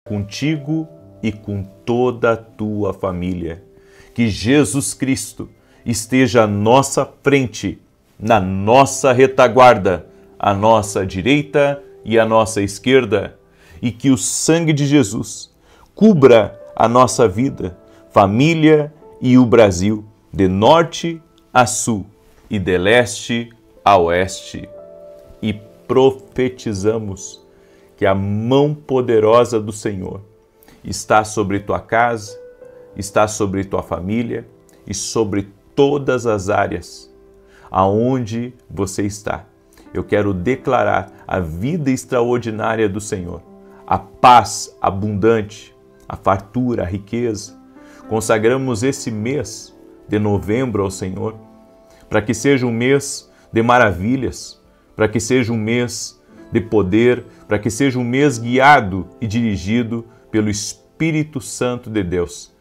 contigo e com toda a tua família. Que Jesus Cristo esteja à nossa frente, na nossa retaguarda, à nossa direita e à nossa esquerda, e que o sangue de Jesus cubra a nossa vida, família e o Brasil, de norte a sul e de leste a oeste. E profetizamos que a mão poderosa do Senhor está sobre tua casa, está sobre tua família e sobre todas as áreas aonde você está. Eu quero declarar a vida extraordinária do Senhor, a paz abundante, a fartura, a riqueza. Consagramos esse mês de novembro ao Senhor, para que seja um mês de maravilhas, para que seja um mês de poder, para que seja um mês guiado e dirigido pelo Espírito Santo de Deus.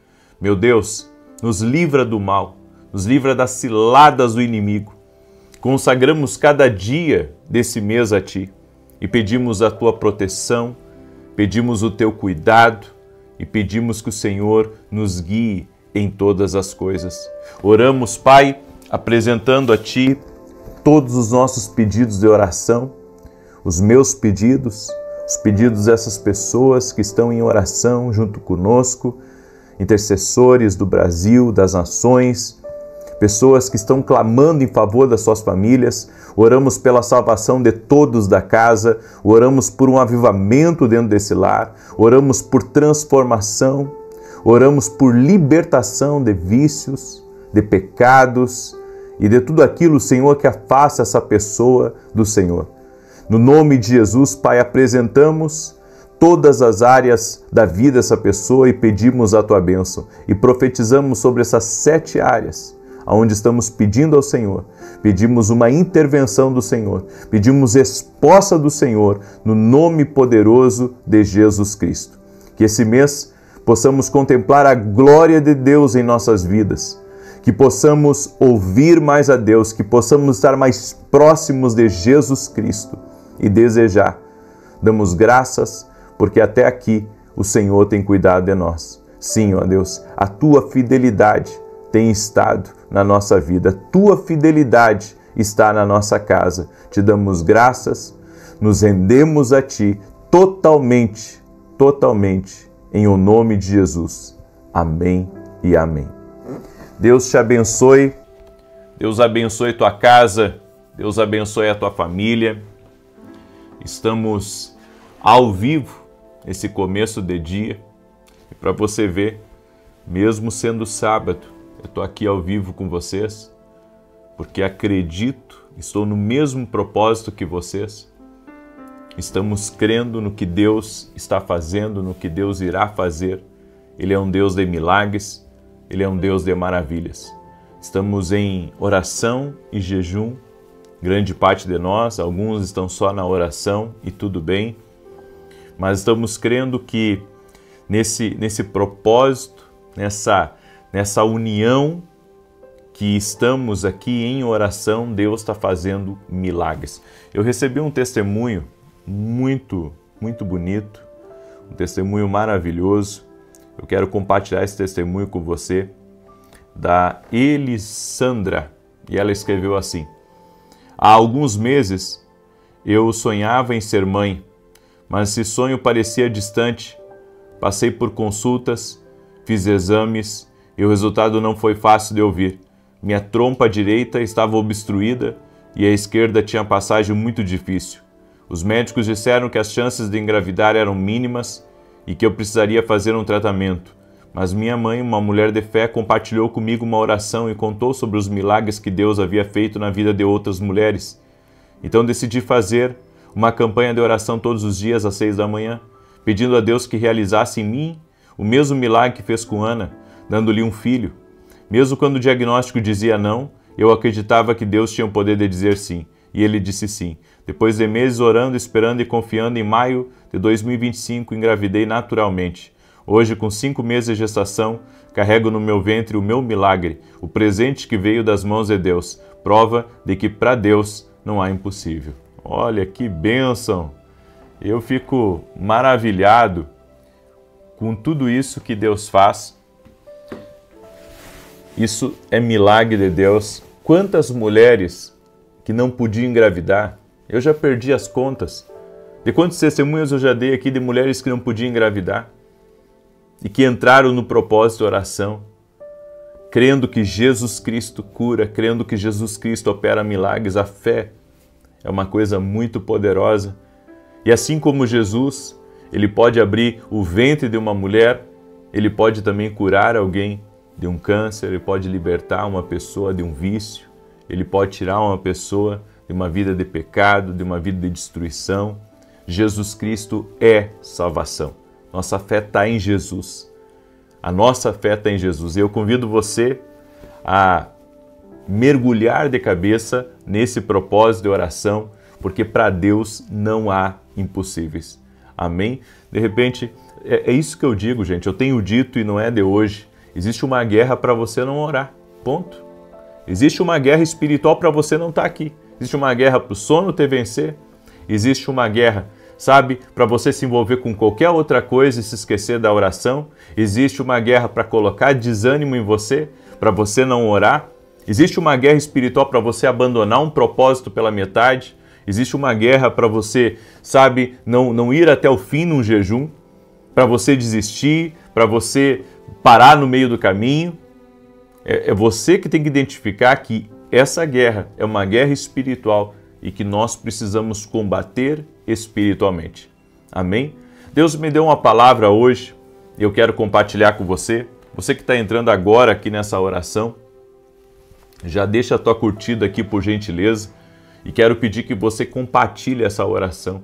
Meu Deus, nos livra do mal, nos livra das ciladas do inimigo. Consagramos cada dia desse mês a Ti e pedimos a Tua proteção, pedimos o Teu cuidado e pedimos que o Senhor nos guie em todas as coisas. Oramos, Pai, apresentando a Ti todos os nossos pedidos de oração, os meus pedidos, os pedidos dessas pessoas que estão em oração junto conosco, intercessores do Brasil, das nações, pessoas que estão clamando em favor das suas famílias. Oramos pela salvação de todos da casa, oramos por um avivamento dentro desse lar, oramos por transformação, oramos por libertação de vícios, de pecados e de tudo aquilo, Senhor, que afasta essa pessoa do Senhor. No nome de Jesus, Pai, apresentamos todas as áreas da vida dessa pessoa e pedimos a Tua bênção. E profetizamos sobre essas 7 áreas, onde estamos pedindo ao Senhor. Pedimos uma intervenção do Senhor, pedimos resposta do Senhor, no nome poderoso de Jesus Cristo. Que esse mês possamos contemplar a glória de Deus em nossas vidas, que possamos ouvir mais a Deus, que possamos estar mais próximos de Jesus Cristo e desejar. Damos graças, porque até aqui o Senhor tem cuidado de nós. Sim, ó Deus, a Tua fidelidade tem estado na nossa vida, a Tua fidelidade está na nossa casa. Te damos graças, nos rendemos a Ti totalmente, em o nome de Jesus. Amém e amém. Deus te abençoe, Deus abençoe tua casa, Deus abençoe a tua família. Estamos ao vivo esse começo de dia, e para você ver, mesmo sendo sábado, eu estou aqui ao vivo com vocês, porque acredito, estou no mesmo propósito que vocês. Estamos crendo no que Deus está fazendo, no que Deus irá fazer. Ele é um Deus de milagres, Ele é um Deus de maravilhas. Estamos em oração e jejum, grande parte de nós, alguns estão só na oração e tudo bem, mas estamos crendo que nesse propósito, nessa união que estamos aqui em oração, Deus está fazendo milagres. Eu recebi um testemunho muito bonito, um testemunho maravilhoso. Eu quero compartilhar esse testemunho com você, da Elisandra, e ela escreveu assim: há alguns meses eu sonhava em ser mãe, mas esse sonho parecia distante. Passei por consultas, fiz exames e o resultado não foi fácil de ouvir. Minha trompa direita estava obstruída e a esquerda tinha passagem muito difícil. Os médicos disseram que as chances de engravidar eram mínimas e que eu precisaria fazer um tratamento. Mas minha mãe, uma mulher de fé, compartilhou comigo uma oração e contou sobre os milagres que Deus havia feito na vida de outras mulheres. Então decidi fazer uma campanha de oração todos os dias às 6 da manhã, pedindo a Deus que realizasse em mim o mesmo milagre que fez com Ana, dando-lhe um filho. Mesmo quando o diagnóstico dizia não, eu acreditava que Deus tinha o poder de dizer sim, e Ele disse sim. Depois de meses orando, esperando e confiando, em maio de 2025 engravidei naturalmente. Hoje, com 5 meses de gestação, carrego no meu ventre o meu milagre, o presente que veio das mãos de Deus, prova de que para Deus não há impossível. Olha que bênção! Eu fico maravilhado com tudo isso que Deus faz, isso é milagre de Deus. Quantas mulheres que não podiam engravidar, eu já perdi as contas de quantos testemunhos eu já dei aqui de mulheres que não podiam engravidar e que entraram no propósito de oração, crendo que Jesus Cristo cura, crendo que Jesus Cristo opera milagres. A fé é uma coisa muito poderosa. E assim como Jesus, ele pode abrir o ventre de uma mulher, ele pode também curar alguém de um câncer, ele pode libertar uma pessoa de um vício, ele pode tirar uma pessoa de uma vida de pecado, de uma vida de destruição. Jesus Cristo é salvação. Nossa fé está em Jesus. A nossa fé está em Jesus. E eu convido você a mergulhar de cabeça nesse propósito de oração, porque para Deus não há impossíveis. Amém? De repente, é isso que eu digo, gente. Eu tenho dito e não é de hoje. Existe uma guerra para você não orar. Ponto. Existe uma guerra espiritual para você não estar aqui. Existe uma guerra para o sono te vencer. Existe uma guerra, sabe, para você se envolver com qualquer outra coisa e se esquecer da oração. Existe uma guerra para colocar desânimo em você, para você não orar. Existe uma guerra espiritual para você abandonar um propósito pela metade. Existe uma guerra para você, sabe, não ir até o fim num jejum, para você desistir, para você parar no meio do caminho. É você que tem que identificar que essa guerra é uma guerra espiritual e que nós precisamos combater espiritualmente. Amém? Deus me deu uma palavra hoje e eu quero compartilhar com você. Você que está entrando agora aqui nessa oração, já deixa a tua curtida aqui por gentileza e quero pedir que você compartilhe essa oração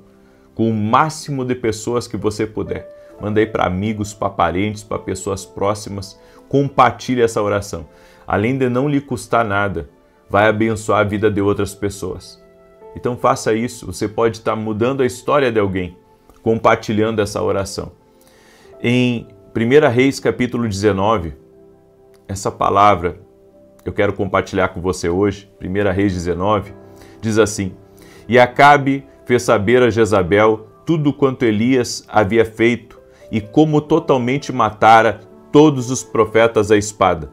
com o máximo de pessoas que você puder. Manda aí para amigos, para parentes, para pessoas próximas. Compartilhe essa oração. Além de não lhe custar nada, vai abençoar a vida de outras pessoas. Então faça isso. Você pode estar mudando a história de alguém compartilhando essa oração. Em 1 Reis capítulo 19, essa palavra eu quero compartilhar com você hoje. 1 Reis 19 diz assim: E Acabe fez saber a Jezabel tudo quanto Elias havia feito e como totalmente matara todos os profetas à espada.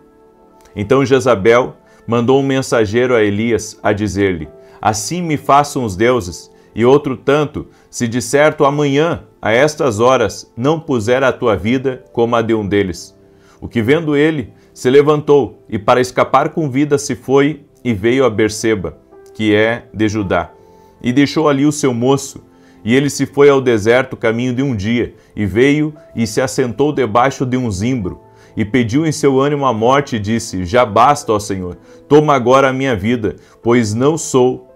Então Jezabel mandou um mensageiro a Elias a dizer-lhe: Assim me façam os deuses, e outro tanto, se de certo amanhã, a estas horas, não puser a tua vida como a de um deles. O que vendo ele, se levantou, e para escapar com vida se foi e veio a Berseba, que é de Judá, e deixou ali o seu moço. E ele se foi ao deserto caminho de um dia, e veio e se assentou debaixo de um zimbro, e pediu em seu ânimo a morte, e disse: Já basta, ó Senhor, toma agora a minha vida, pois não sou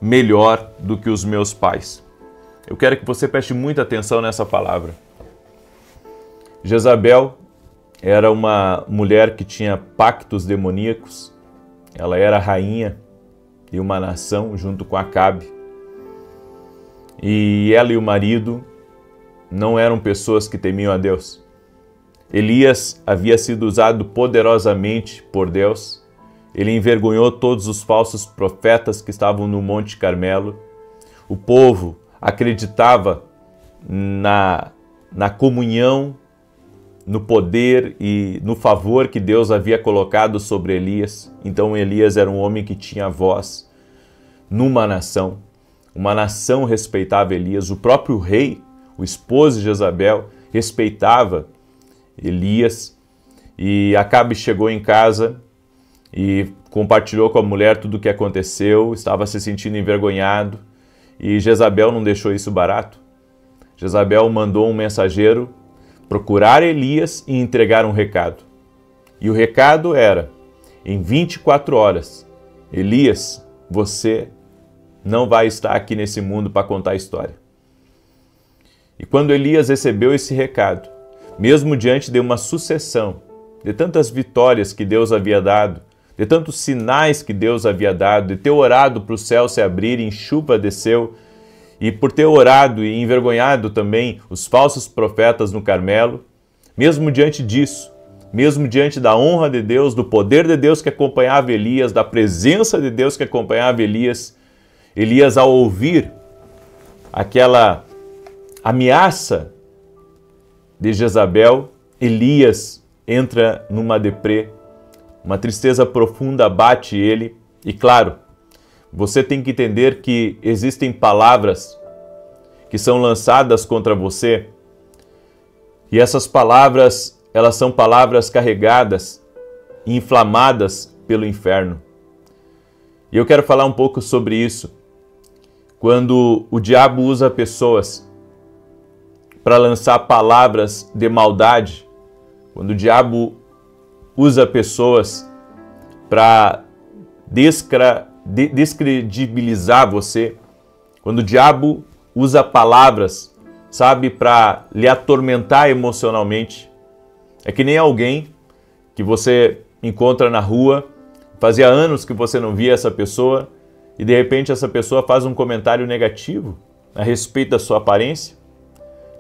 melhor do que os meus pais. Eu quero que você preste muita atenção nessa palavra. Jezabel era uma mulher que tinha pactos demoníacos. Ela era rainha de uma nação junto com Acabe. E ela e o marido não eram pessoas que temiam a Deus. Elias havia sido usado poderosamente por Deus. Ele envergonhou todos os falsos profetas que estavam no Monte Carmelo. O povo acreditava na comunhão, no poder e no favor que Deus havia colocado sobre Elias. Então Elias era um homem que tinha voz numa nação. Uma nação respeitava Elias. O próprio rei, o esposo de Jezabel, respeitava Elias. E Acabe chegou em casa e compartilhou com a mulher tudo o que aconteceu, estava se sentindo envergonhado, e Jezabel não deixou isso barato. Jezabel mandou um mensageiro procurar Elias e entregar um recado. E o recado era: em 24 horas, Elias, você não vai estar aqui nesse mundo para contar a história. E quando Elias recebeu esse recado, mesmo diante de uma sucessão de tantas vitórias que Deus havia dado, de tantos sinais que Deus havia dado, de ter orado para o céu se abrirem, chuva desceu, e por ter orado e envergonhado também os falsos profetas no Carmelo, mesmo diante disso, mesmo diante da honra de Deus, do poder de Deus que acompanhava Elias, da presença de Deus que acompanhava Elias, Elias, ao ouvir aquela ameaça de Jezabel, Elias entra numa deprê, uma tristeza profunda abate ele. E claro, você tem que entender que existem palavras que são lançadas contra você, e essas palavras, elas são palavras carregadas e inflamadas pelo inferno. E eu quero falar um pouco sobre isso. Quando o diabo usa pessoas para lançar palavras de maldade, quando o diabo usa pessoas para descredibilizar você, quando o diabo usa palavras, sabe, para lhe atormentar emocionalmente, é que nem alguém que você encontra na rua, fazia anos que você não via essa pessoa, e de repente essa pessoa faz um comentário negativo a respeito da sua aparência,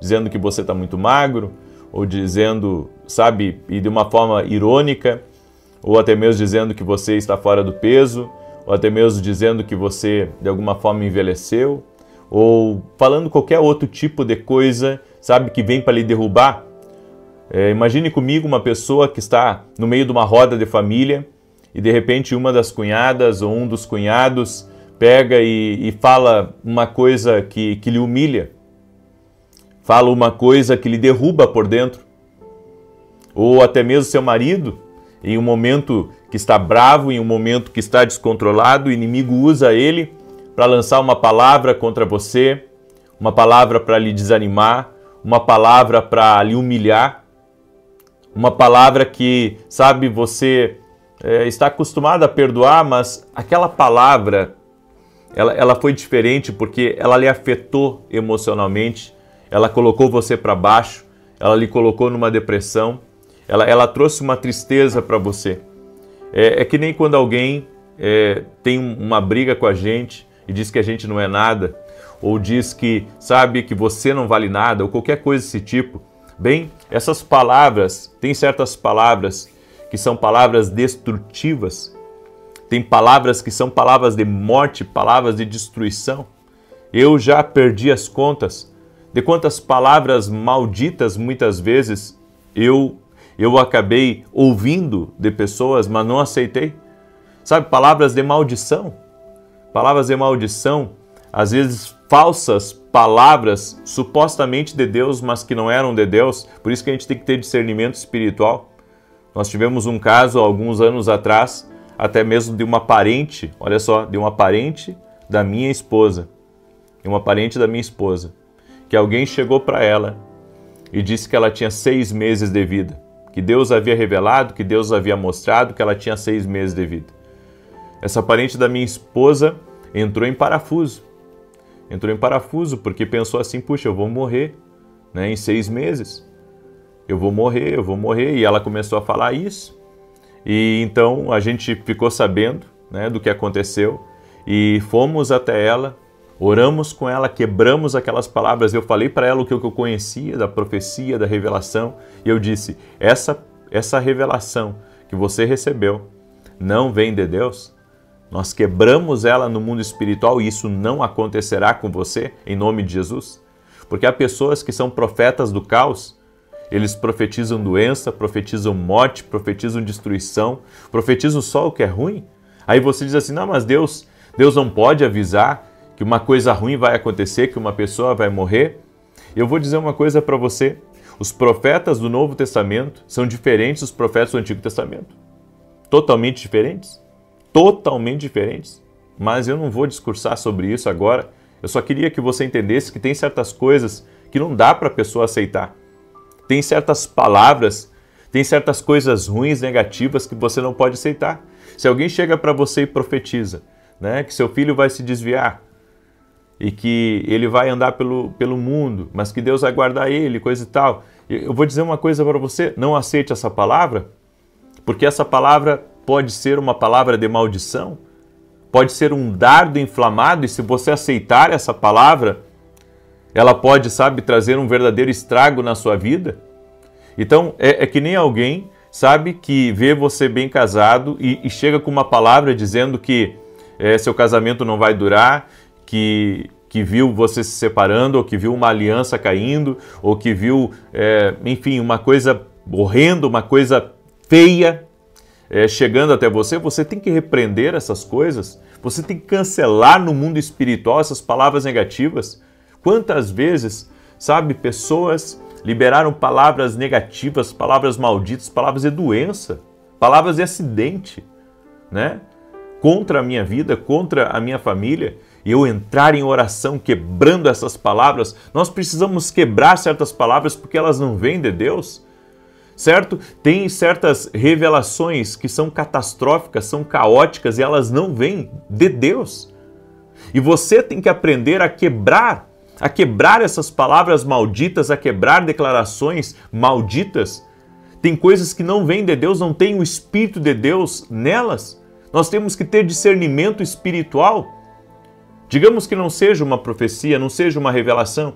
dizendo que você está muito magro, ou dizendo, sabe, e de uma forma irônica, ou até mesmo dizendo que você está fora do peso, ou até mesmo dizendo que você de alguma forma envelheceu, ou falando qualquer outro tipo de coisa, sabe, que vem para lhe derrubar. Imagine comigo uma pessoa que está no meio de uma roda de família e de repente uma das cunhadas ou um dos cunhados pega e fala uma coisa que lhe humilha, fala uma coisa que lhe derruba por dentro. Ou até mesmo seu marido, em um momento que está bravo, em um momento que está descontrolado, o inimigo usa ele para lançar uma palavra contra você, uma palavra para lhe desanimar, uma palavra para lhe humilhar, uma palavra que, sabe, você está acostumado a perdoar, mas aquela palavra, ela foi diferente porque ela lhe afetou emocionalmente, ela colocou você para baixo, ela lhe colocou numa depressão, ela trouxe uma tristeza para você. É que nem quando alguém tem uma briga com a gente e diz que a gente não é nada, ou diz que, sabe, que você não vale nada, ou qualquer coisa desse tipo. Bem, essas palavras, tem certas palavras que são palavras destrutivas, tem palavras que são palavras de morte, palavras de destruição. Eu já perdi as contas de quantas palavras malditas muitas vezes eu acabei ouvindo de pessoas, mas não aceitei. Sabe, palavras de maldição, às vezes falsas palavras supostamente de Deus, mas que não eram de Deus. Por isso que a gente tem que ter discernimento espiritual. Nós tivemos um caso alguns anos atrás, até mesmo de uma parente, olha só, de uma parente da minha esposa, que alguém chegou para ela e disse que ela tinha 6 meses de vida, que Deus havia revelado, que Deus havia mostrado que ela tinha 6 meses de vida. Essa parente da minha esposa entrou em parafuso porque pensou assim, puxa, eu vou morrer, né, em 6 meses, eu vou morrer, e ela começou a falar isso, e então a gente ficou sabendo, né, do que aconteceu, e fomos até ela, oramos com ela, quebramos aquelas palavras, eu falei para ela o que eu conhecia da profecia, da revelação, e eu disse, essa revelação que você recebeu não vem de Deus. Nós quebramos ela no mundo espiritual e isso não acontecerá com você, em nome de Jesus. Porque há pessoas que são profetas do caos, eles profetizam doença, profetizam morte, profetizam destruição, profetizam só o que é ruim. Aí você diz assim, não, mas Deus não pode avisar que uma coisa ruim vai acontecer, que uma pessoa vai morrer. Eu vou dizer uma coisa para você, os profetas do Novo Testamento são diferentes dos profetas do Antigo Testamento. Totalmente diferentes. Mas eu não vou discursar sobre isso agora. Eu só queria que você entendesse que tem certas coisas que não dá para a pessoa aceitar. Tem certas palavras, tem certas coisas ruins, negativas que você não pode aceitar. Se alguém chega para você e profetiza, né, que seu filho vai se desviar e que ele vai andar pelo mundo, mas que Deus vai guardar ele, coisa e tal. Eu vou dizer uma coisa para você, não aceite essa palavra, porque essa palavra pode ser uma palavra de maldição, pode ser um dardo inflamado, e se você aceitar essa palavra, ela pode, sabe, trazer um verdadeiro estrago na sua vida. Então, é que nem alguém, sabe, que vê você bem casado e chega com uma palavra dizendo que seu casamento não vai durar, que que viu você se separando, ou que viu uma aliança caindo, ou que viu, enfim, uma coisa horrenda, uma coisa feia chegando até você, você tem que repreender essas coisas, você tem que cancelar no mundo espiritual essas palavras negativas. Quantas vezes, sabe, pessoas liberaram palavras negativas, palavras malditas, palavras de doença, palavras de acidente, né? Contra a minha vida, contra a minha família, e eu entrar em oração quebrando essas palavras. Nós precisamos quebrar certas palavras porque elas não vêm de Deus, certo? Tem certas revelações que são catastróficas, são caóticas e elas não vêm de Deus. E você tem que aprender a quebrar essas palavras malditas, a quebrar declarações malditas. Tem coisas que não vêm de Deus, não tem o Espírito de Deus nelas. Nós temos que ter discernimento espiritual. Digamos que não seja uma profecia, não seja uma revelação,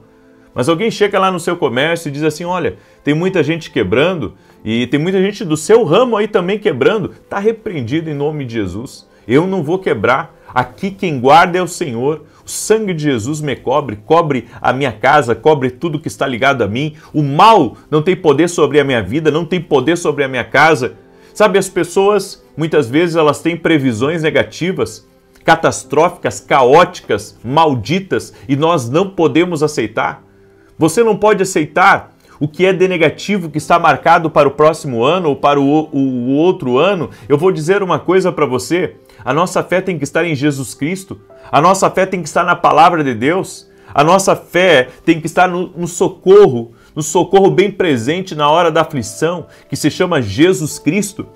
mas alguém chega lá no seu comércio e diz assim, olha, tem muita gente quebrando e tem muita gente do seu ramo aí também quebrando. Está repreendido em nome de Jesus. Eu não vou quebrar. Aqui quem guarda é o Senhor. O sangue de Jesus me cobre a minha casa, cobre tudo que está ligado a mim. O mal não tem poder sobre a minha vida, não tem poder sobre a minha casa. Sabe, as pessoas, muitas vezes, elas têm previsões negativas, catastróficas, caóticas, malditas, e nós não podemos aceitar. Você não pode aceitar o que é de negativo que está marcado para o próximo ano ou para o outro ano. Eu vou dizer uma coisa para você, a nossa fé tem que estar em Jesus Cristo, a nossa fé tem que estar na palavra de Deus, a nossa fé tem que estar no socorro bem presente na hora da aflição, que se chama Jesus Cristo.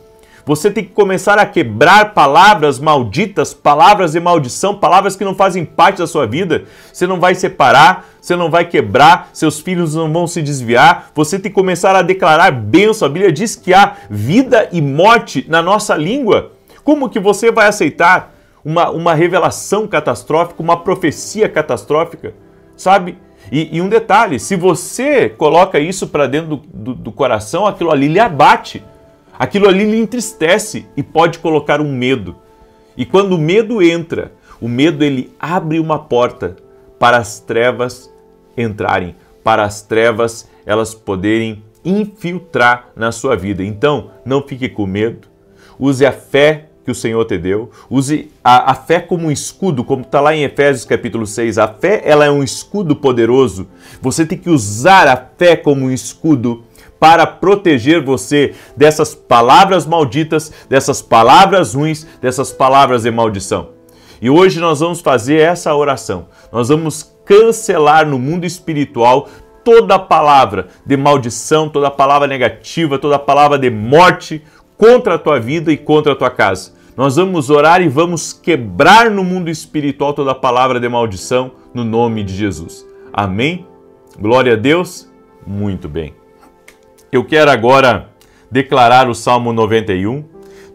Você tem que começar a quebrar palavras malditas, palavras de maldição, palavras que não fazem parte da sua vida. Você não vai separar, você não vai quebrar, seus filhos não vão se desviar. Você tem que começar a declarar bênção. A Bíblia diz que há vida e morte na nossa língua. Como que você vai aceitar uma revelação catastrófica, uma profecia catastrófica? Sabe? E um detalhe, se você coloca isso para dentro do coração, aquilo ali lhe abate. Aquilo ali lhe entristece e pode colocar um medo. E quando o medo entra, o medo ele abre uma porta para as trevas entrarem, para as trevas elas poderem infiltrar na sua vida. Então, não fique com medo, use a fé que o Senhor te deu, use a fé como um escudo, como está lá em Efésios capítulo 6. A fé ela é um escudo poderoso. Você tem que usar a fé como um escudo para proteger você dessas palavras malditas, dessas palavras ruins, dessas palavras de maldição. E hoje nós vamos fazer essa oração. Nós vamos cancelar no mundo espiritual toda palavra de maldição, toda palavra negativa, toda palavra de morte contra a tua vida e contra a tua casa. Nós vamos orar e vamos quebrar no mundo espiritual toda palavra de maldição no nome de Jesus. Amém? Glória a Deus. Muito bem. Eu quero agora declarar o Salmo 91.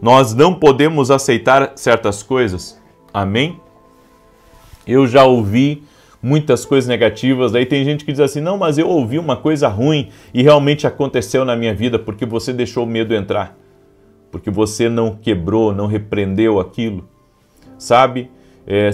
Nós não podemos aceitar certas coisas. Amém? Eu já ouvi muitas coisas negativas. Daí tem gente que diz assim, não, mas eu ouvi uma coisa ruim e realmente aconteceu na minha vida porque você deixou o medo entrar. Porque você não quebrou, não repreendeu aquilo. Sabe?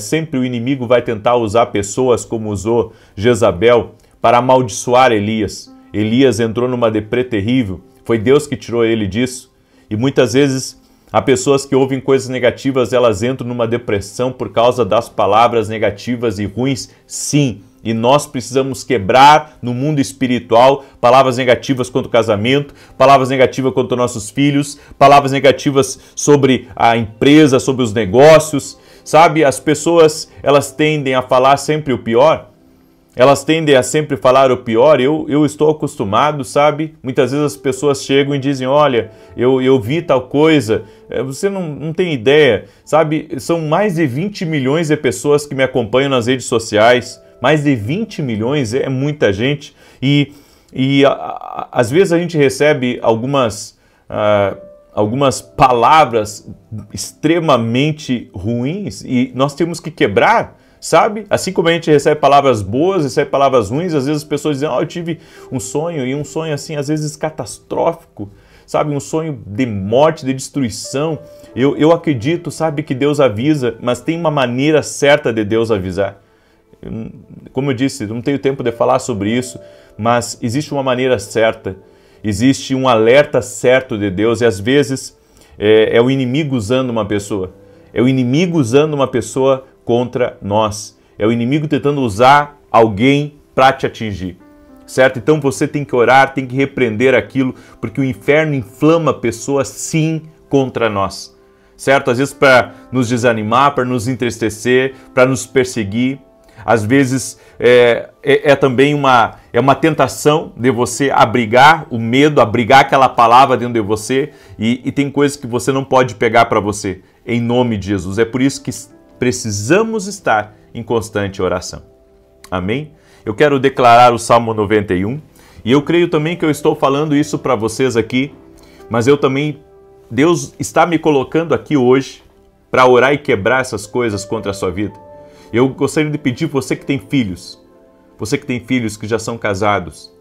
Sempre o inimigo vai tentar usar pessoas como usou Jezabel para amaldiçoar Elias. Elias entrou numa deprê terrível, foi Deus que tirou ele disso. E muitas vezes há pessoas que ouvem coisas negativas, elas entram numa depressão por causa das palavras negativas e ruins, sim. E nós precisamos quebrar no mundo espiritual palavras negativas contra o casamento, palavras negativas contra nossos filhos, palavras negativas sobre a empresa, sobre os negócios. Sabe, as pessoas, elas tendem a falar sempre o pior. Elas tendem a sempre falar o pior. Eu estou acostumado, sabe? Muitas vezes as pessoas chegam e dizem, olha, eu vi tal coisa, você não tem ideia, sabe? São mais de 20 milhões de pessoas que me acompanham nas redes sociais, mais de 20 milhões, é muita gente, e às vezes a gente recebe algumas palavras extremamente ruins e nós temos que quebrar. Sabe? Assim como a gente recebe palavras boas, recebe palavras ruins, às vezes as pessoas dizem, eu tive um sonho, e um sonho assim, às vezes catastrófico, sabe? Um sonho de morte, de destruição. Eu acredito, sabe, que Deus avisa, mas tem uma maneira certa de Deus avisar. Como eu disse, não tenho tempo de falar sobre isso, mas existe uma maneira certa, existe um alerta certo de Deus, e às vezes é o inimigo usando uma pessoa. É o inimigo usando uma pessoa contra nós. É o inimigo tentando usar alguém para te atingir, certo? Então você tem que orar, tem que repreender aquilo, porque o inferno inflama pessoas sim contra nós, certo? Às vezes para nos desanimar, para nos entristecer, para nos perseguir. Às vezes também uma tentação de você abrigar o medo, abrigar aquela palavra dentro de você, e tem coisas que você não pode pegar para você, em nome de Jesus. É por isso que precisamos estar em constante oração. Amém? Eu quero declarar o Salmo 91, e eu creio também que eu estou falando isso para vocês aqui, mas Deus está me colocando aqui hoje para orar e quebrar essas coisas contra a sua vida. Eu gostaria de pedir você que tem filhos que já são casados,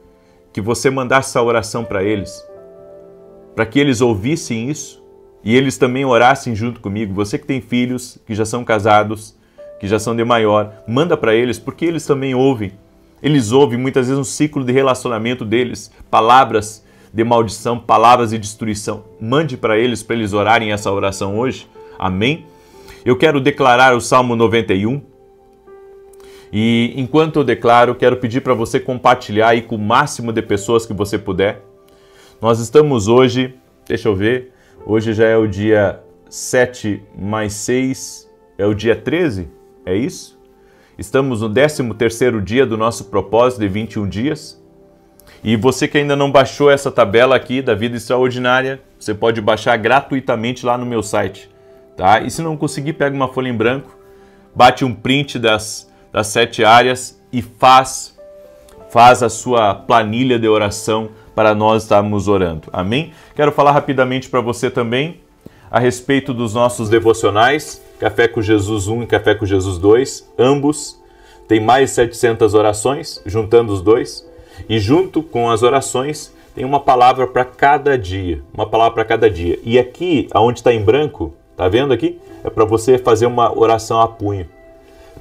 que você mandasse essa oração para eles, para que eles ouvissem isso e eles também orassem junto comigo. Você que tem filhos que já são casados, que já são de maior, manda para eles, porque eles também ouvem. Eles ouvem muitas vezes um ciclo de relacionamento deles, palavras de maldição, palavras de destruição. Mande para eles orarem essa oração hoje. Amém? Eu quero declarar o Salmo 91. E enquanto eu declaro, quero pedir para você compartilhar aí com o máximo de pessoas que você puder. Nós estamos hoje, deixa eu ver, hoje já é o dia 7 mais 6, é o dia 13, é isso? Estamos no 13º dia do nosso propósito de 21 dias. E você que ainda não baixou essa tabela aqui da Vida Extraordinária, você pode baixar gratuitamente lá no meu site, tá? E se não conseguir, pega uma folha em branco, bate um print das 7 áreas e faz a sua planilha de oração para nós estarmos orando. Amém? Quero falar rapidamente para você também a respeito dos nossos devocionais, Café com Jesus 1 e Café com Jesus 2. Ambos têm mais de 700 orações, juntando os dois. E junto com as orações tem uma palavra para cada dia. Uma palavra para cada dia. E aqui, onde está em branco, tá vendo aqui? É para você fazer uma oração a punho.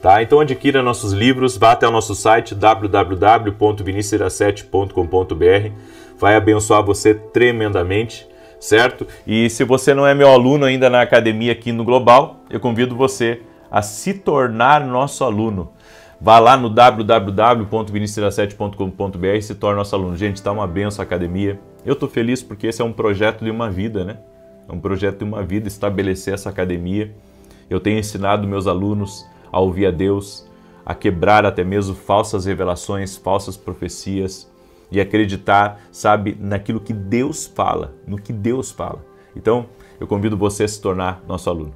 Tá? Então adquira nossos livros, vá até o nosso site www.vinicius7.com.br, vai abençoar você tremendamente, certo? E se você não é meu aluno ainda na academia aqui no Global, eu convido você a se tornar nosso aluno. Vá lá no www.vinicius7.com.br e se torne nosso aluno. Gente, está uma benção a academia. Eu estou feliz porque esse é um projeto de uma vida, né? É um projeto de uma vida estabelecer essa academia. Eu tenho ensinado meus alunos a ouvir a Deus, a quebrar até mesmo falsas revelações, falsas profecias e acreditar, sabe, naquilo que Deus fala, no que Deus fala. Então, eu convido você a se tornar nosso aluno.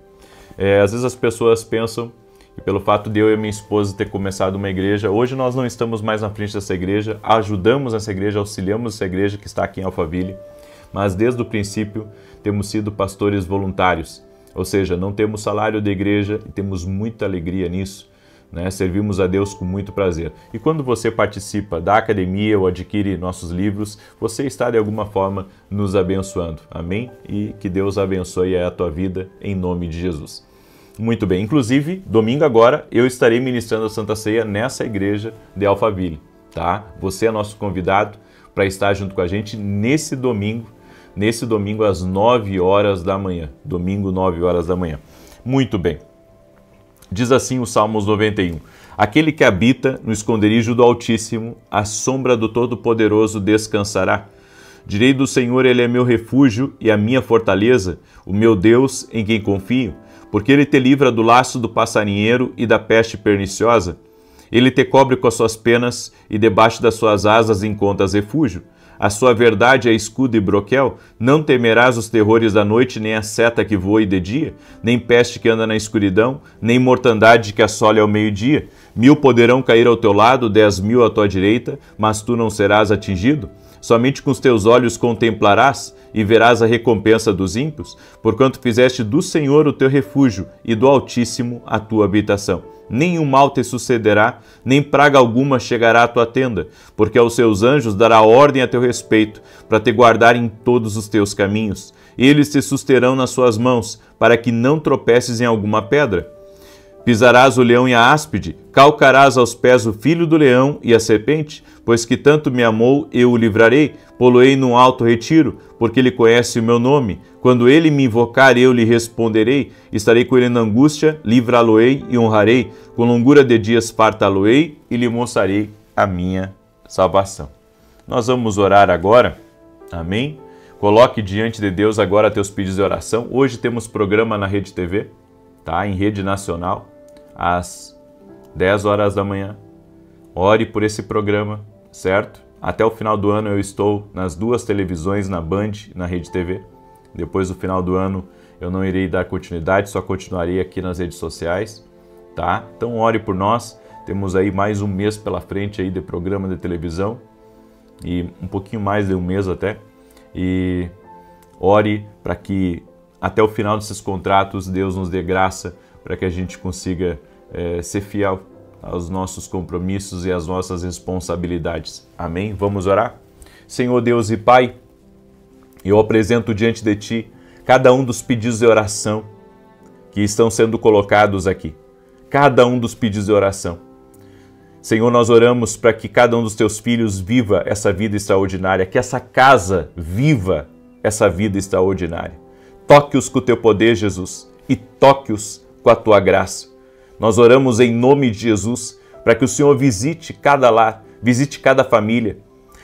Às vezes as pessoas pensam que pelo fato de eu e minha esposa ter começado uma igreja, hoje nós não estamos mais na frente dessa igreja, ajudamos essa igreja, auxiliamos essa igreja que está aqui em Alphaville, mas desde o princípio temos sido pastores voluntários. Ou seja, não temos salário de igreja e temos muita alegria nisso, né? Servimos a Deus com muito prazer. E quando você participa da academia ou adquire nossos livros, você está de alguma forma nos abençoando. Amém? E que Deus abençoe a tua vida em nome de Jesus. Muito bem. Inclusive, domingo agora, eu estarei ministrando a Santa Ceia nessa igreja de Alphaville, tá? Você é nosso convidado para estar junto com a gente nesse domingo às 9 horas da manhã. Domingo, 9 horas da manhã. Muito bem. Diz assim o Salmos 91. Aquele que habita no esconderijo do Altíssimo, à sombra do Todo-Poderoso descansará. Direi do Senhor, Ele é meu refúgio e a minha fortaleza, o meu Deus em quem confio, porque Ele te livra do laço do passarinheiro e da peste perniciosa. Ele te cobre com as suas penas e debaixo das suas asas encontras refúgio. A sua verdade é escudo e broquel, não temerás os terrores da noite, nem a seta que voe de dia, nem peste que anda na escuridão, nem mortandade que assole ao meio-dia. 1000 poderão cair ao teu lado, 10.000 à tua direita, mas tu não serás atingido. Somente com os teus olhos contemplarás e verás a recompensa dos ímpios, porquanto fizeste do Senhor o teu refúgio e do Altíssimo a tua habitação. Nenhum mal te sucederá, nem praga alguma chegará à tua tenda, porque aos seus anjos dará ordem a teu respeito, para te guardar em todos os teus caminhos. Eles te susterão nas suas mãos, para que não tropeces em alguma pedra. Pisarás o leão e a áspide, calcarás aos pés o filho do leão e a serpente, pois que tanto me amou, eu o livrarei, pô-lo-ei num alto retiro, porque ele conhece o meu nome. Quando ele me invocar, eu lhe responderei, estarei com ele na angústia, livrá-lo-ei e honrarei, com longura de dias fartá-lo-ei e lhe mostrarei a minha salvação. Nós vamos orar agora, amém? Coloque diante de Deus agora teus pedidos de oração. Hoje temos programa na Rede TV, tá? Em rede nacional, às 10 horas da manhã. Ore por esse programa, certo? Até o final do ano eu estou nas 2 televisões, na Band, na Rede TV. Depois do final do ano eu não irei dar continuidade, só continuarei aqui nas redes sociais, tá? Então ore por nós. Temos aí mais um mês pela frente aí de programa de televisão e um pouquinho mais de um mês até. E ore para que até o final desses contratos Deus nos dê graça para que a gente consiga ser fiel aos nossos compromissos e às nossas responsabilidades. Amém? Vamos orar? Senhor Deus e Pai, eu apresento diante de Ti cada um dos pedidos de oração que estão sendo colocados aqui. Cada um dos pedidos de oração. Senhor, nós oramos para que cada um dos Teus filhos viva essa vida extraordinária, que essa casa viva essa vida extraordinária. Toque-os com o Teu poder, Jesus, e toque-os com a Tua graça. Nós oramos em nome de Jesus para que o Senhor visite cada lar, visite cada família.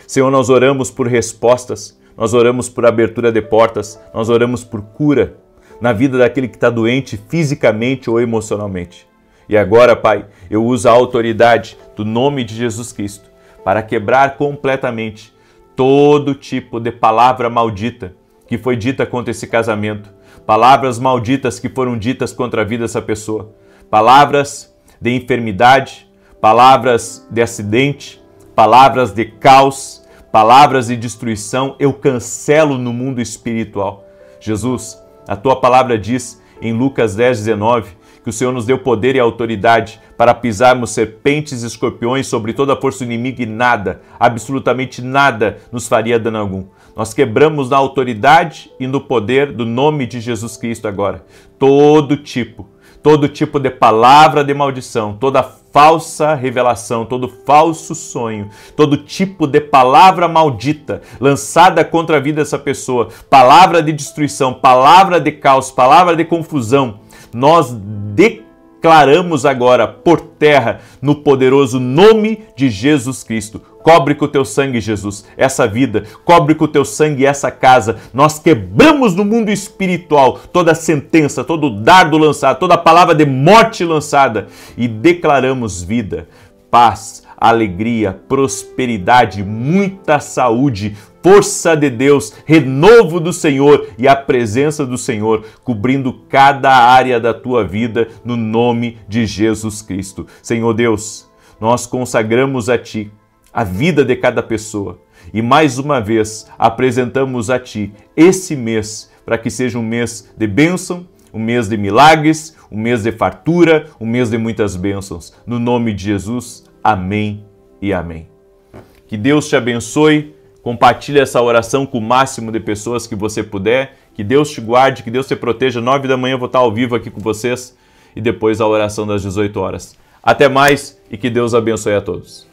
Senhor, nós oramos por respostas, nós oramos por abertura de portas, nós oramos por cura na vida daquele que está doente fisicamente ou emocionalmente. E agora, Pai, eu uso a autoridade do nome de Jesus Cristo para quebrar completamente todo tipo de palavra maldita que foi dita contra esse casamento, palavras malditas que foram ditas contra a vida dessa pessoa, palavras de enfermidade, palavras de acidente, palavras de caos, palavras de destruição, eu cancelo no mundo espiritual. Jesus, a Tua palavra diz em Lucas 10:19, que o Senhor nos deu poder e autoridade para pisarmos serpentes e escorpiões sobre toda a força do inimigo e nada, absolutamente nada, nos faria dano algum. Nós quebramos na autoridade e no poder do nome de Jesus Cristo agora todo tipo de palavra de maldição, toda falsa revelação, todo falso sonho, todo tipo de palavra maldita lançada contra a vida dessa pessoa, palavra de destruição, palavra de caos, palavra de confusão, nós declaramos agora por terra no poderoso nome de Jesus Cristo. Cobre com o Teu sangue, Jesus, essa vida. Cobre com o Teu sangue essa casa. Nós quebramos no mundo espiritual toda sentença, todo dardo lançado, toda palavra de morte lançada e declaramos vida, paz, alegria, prosperidade, muita saúde, força de Deus, renovo do Senhor e a presença do Senhor cobrindo cada área da tua vida no nome de Jesus Cristo. Senhor Deus, nós consagramos a Ti a vida de cada pessoa e mais uma vez apresentamos a Ti esse mês para que seja um mês de bênção, um mês de milagres, um mês de fartura, um mês de muitas bênçãos. No nome de Jesus, amém e amém. Que Deus te abençoe. Compartilhe essa oração com o máximo de pessoas que você puder. Que Deus te guarde, que Deus te proteja. 9 da manhã eu vou estar ao vivo aqui com vocês e depois a oração das 18 horas. Até mais e que Deus abençoe a todos.